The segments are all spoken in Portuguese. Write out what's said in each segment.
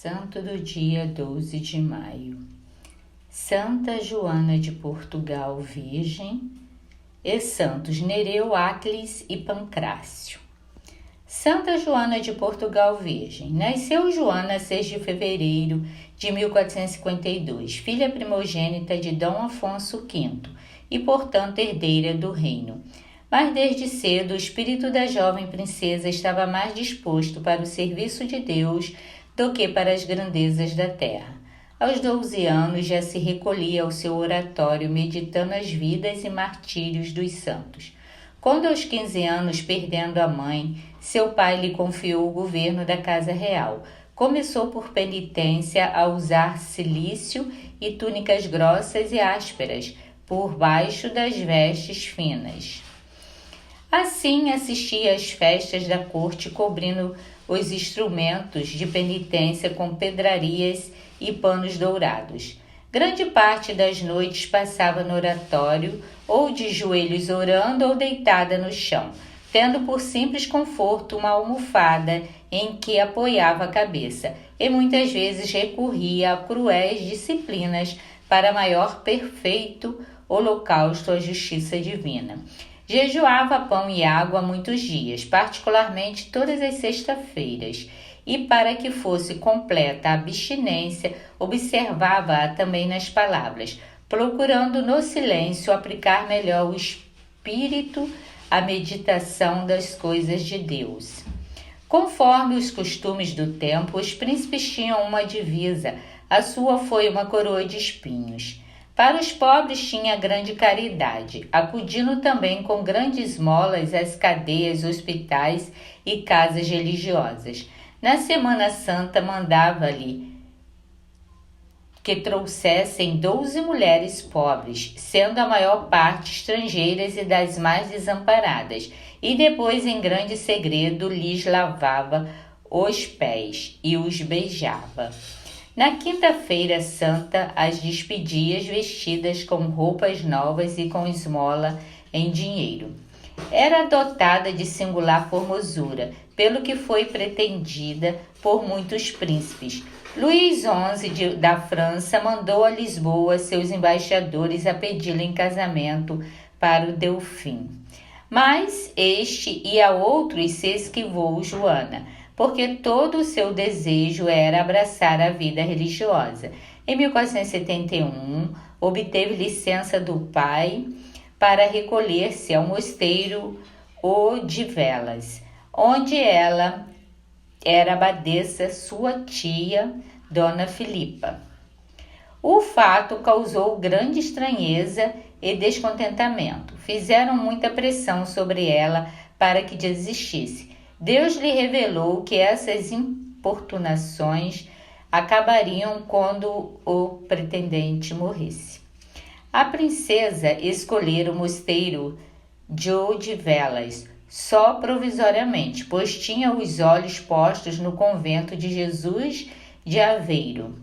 Santo do dia 12 de maio. Santa Joana de Portugal, Virgem, e Santos Nereu, Áclis e Pancrácio. Santa Joana de Portugal, Virgem. Nasceu Joana 6 de fevereiro de 1452, filha primogênita de Dom Afonso V e, portanto, herdeira do reino. Mas desde cedo o espírito da jovem princesa estava mais disposto para o serviço de Deus do que para as grandezas da terra. Aos 12 anos já se recolhia ao seu oratório meditando as vidas e martírios dos santos. Quando aos 15 anos, perdendo a mãe, seu pai lhe confiou o governo da casa real. Começou por penitência a usar cilício e túnicas grossas e ásperas, por baixo das vestes finas. Assim assistia às festas da corte, cobrindo os instrumentos de penitência com pedrarias e panos dourados. Grande parte das noites passava no oratório, ou de joelhos orando ou deitada no chão, tendo por simples conforto uma almofada em que apoiava a cabeça, e muitas vezes recorria a cruéis disciplinas para maior perfeito holocausto à justiça divina. Jejuava pão e água muitos dias, particularmente todas as sextas-feiras, e para que fosse completa a abstinência, observava-a também nas palavras, procurando no silêncio aplicar melhor o espírito à meditação das coisas de Deus. Conforme os costumes do tempo, os príncipes tinham uma divisa, a sua foi uma coroa de espinhos. Para os pobres tinha grande caridade, acudindo também com grandes esmolas às cadeias, hospitais e casas religiosas. Na Semana Santa mandava-lhe que trouxessem 12 mulheres pobres, sendo a maior parte estrangeiras e das mais desamparadas, e depois em grande segredo lhes lavava os pés e os beijava. Na quinta-feira santa, as despedia vestidas com roupas novas e com esmola em dinheiro. Era dotada de singular formosura, pelo que foi pretendida por muitos príncipes. Luís XI da França mandou a Lisboa seus embaixadores a pedi-la em casamento para o Delfim. Mas este e a outros se esquivou Joana, porque todo o seu desejo era abraçar a vida religiosa. Em 1471, obteve licença do pai para recolher-se ao mosteiro de Velas, onde ela era abadesa, sua tia, Dona Filipa. O fato causou grande estranheza e descontentamento. Fizeram muita pressão sobre ela para que desistisse. Deus lhe revelou que essas importunações acabariam quando o pretendente morresse. A princesa escolhera o mosteiro de Velas, só provisoriamente, pois tinha os olhos postos no convento de Jesus de Aveiro,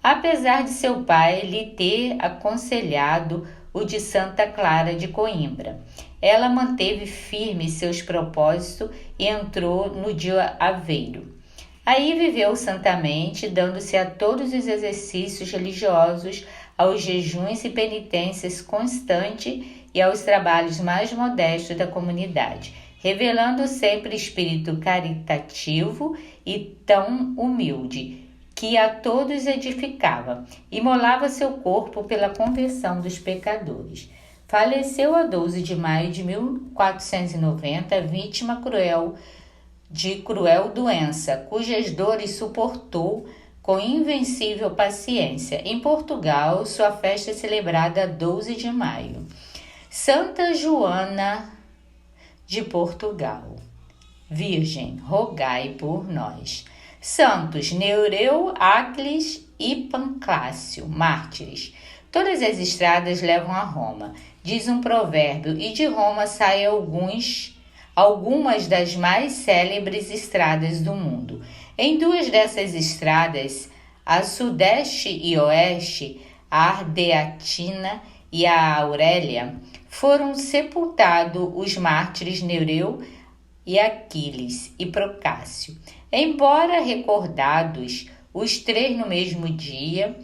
apesar de seu pai lhe ter aconselhado o de Santa Clara de Coimbra. Ela manteve firme seus propósitos e entrou no de Aveiro. Aí viveu santamente, dando-se a todos os exercícios religiosos, aos jejuns e penitências constantes e aos trabalhos mais modestos da comunidade, revelando sempre espírito caritativo e tão humilde, que a todos edificava, imolava seu corpo pela conversão dos pecadores. Faleceu a 12 de maio de 1490, vítima de cruel doença, cujas dores suportou com invencível paciência. Em Portugal, sua festa é celebrada 12 de maio. Santa Joana de Portugal, Virgem, rogai por nós. Santos Nereu, Áclis e Pancrácio, mártires. Todas as estradas levam a Roma, diz um provérbio, e de Roma saem algumas das mais célebres estradas do mundo. Em duas dessas estradas, a sudeste e oeste, a Ardeatina e a Aurélia, foram sepultados os mártires Nereu e Aquiles e Procácio. Embora recordados, os 3 no mesmo dia,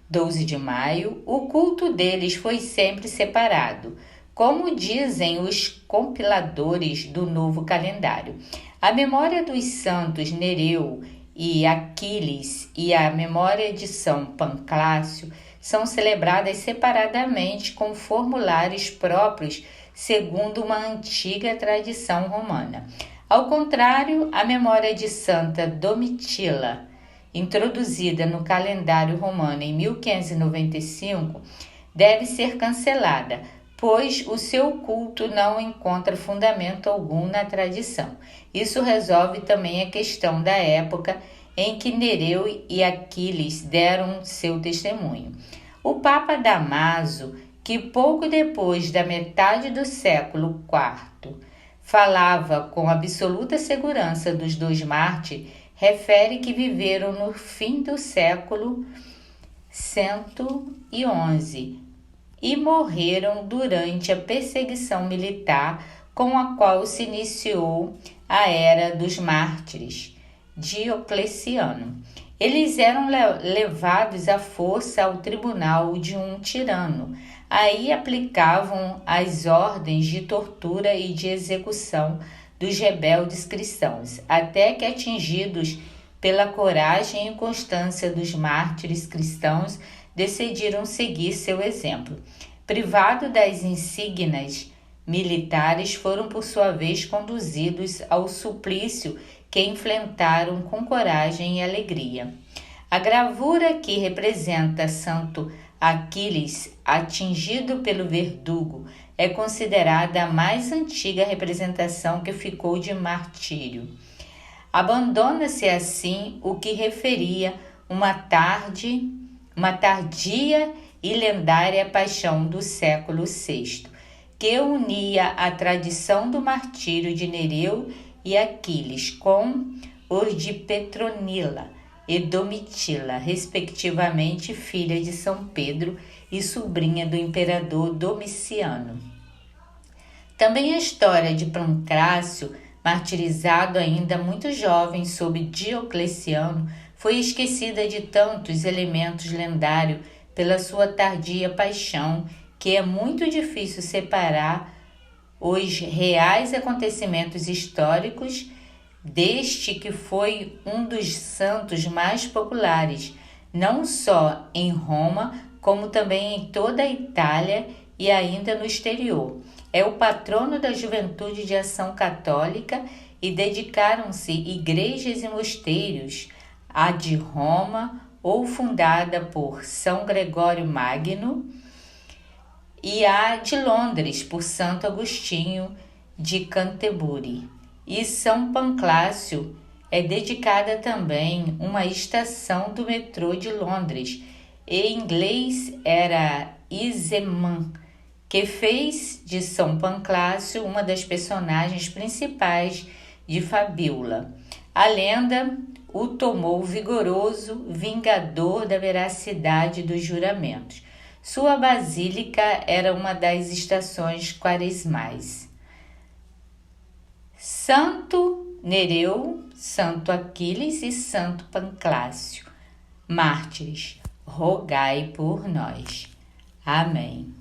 12 de maio, o culto deles foi sempre separado, como dizem os compiladores do novo calendário. A memória dos santos Nereu e Aquiles e a memória de São Pancrácio são celebradas separadamente com formulários próprios segundo uma antiga tradição romana. Ao contrário, a memória de Santa Domitila, introduzida no calendário romano em 1595, deve ser cancelada, pois o seu culto não encontra fundamento algum na tradição. Isso resolve também a questão da época em que Nereu e Aquiles deram seu testemunho. O Papa Damaso, que pouco depois da metade do século IV falava com absoluta segurança dos 2 mártires, refere que viveram no fim do século 111 e morreram durante a perseguição militar com a qual se iniciou a Era dos Mártires, Diocleciano. Eles eram levados à força ao tribunal de um tirano. Aí aplicavam as ordens de tortura e de execução dos rebeldes cristãos, até que, atingidos pela coragem e constância dos mártires cristãos, decidiram seguir seu exemplo. Privados das insígnias militares, foram por sua vez conduzidos ao suplício que enfrentaram com coragem e alegria. A gravura que representa Santo Aquiles, atingido pelo verdugo, é considerada a mais antiga representação que ficou de martírio. Abandona-se assim o que referia uma tardia e lendária paixão do século VI, que unia a tradição do martírio de Nereu e Aquiles com os de Petronila e Domitila, respectivamente filha de São Pedro e sobrinha do imperador Domiciano. Também a história de Pancrácio, martirizado ainda muito jovem sob Diocleciano, foi esquecida de tantos elementos lendários pela sua tardia paixão, que é muito difícil separar os reais acontecimentos históricos deste que foi um dos santos mais populares, não só em Roma, como também em toda a Itália e ainda no exterior. É o patrono da juventude de ação católica e dedicaram-se igrejas e mosteiros, a de Roma, ou fundada por São Gregório Magno, e a de Londres, por Santo Agostinho de Canterbury. E São Pancrácio é dedicada também uma estação do metrô de Londres, em inglês era Iseman, que fez de São Pancrácio uma das personagens principais de Fabiola. A lenda o tomou vigoroso, vingador da veracidade dos juramentos. Sua basílica era uma das estações quaresmais. Santo Nereu, Santo Aquiles e Santo Pancrácio, mártires, rogai por nós. Amém.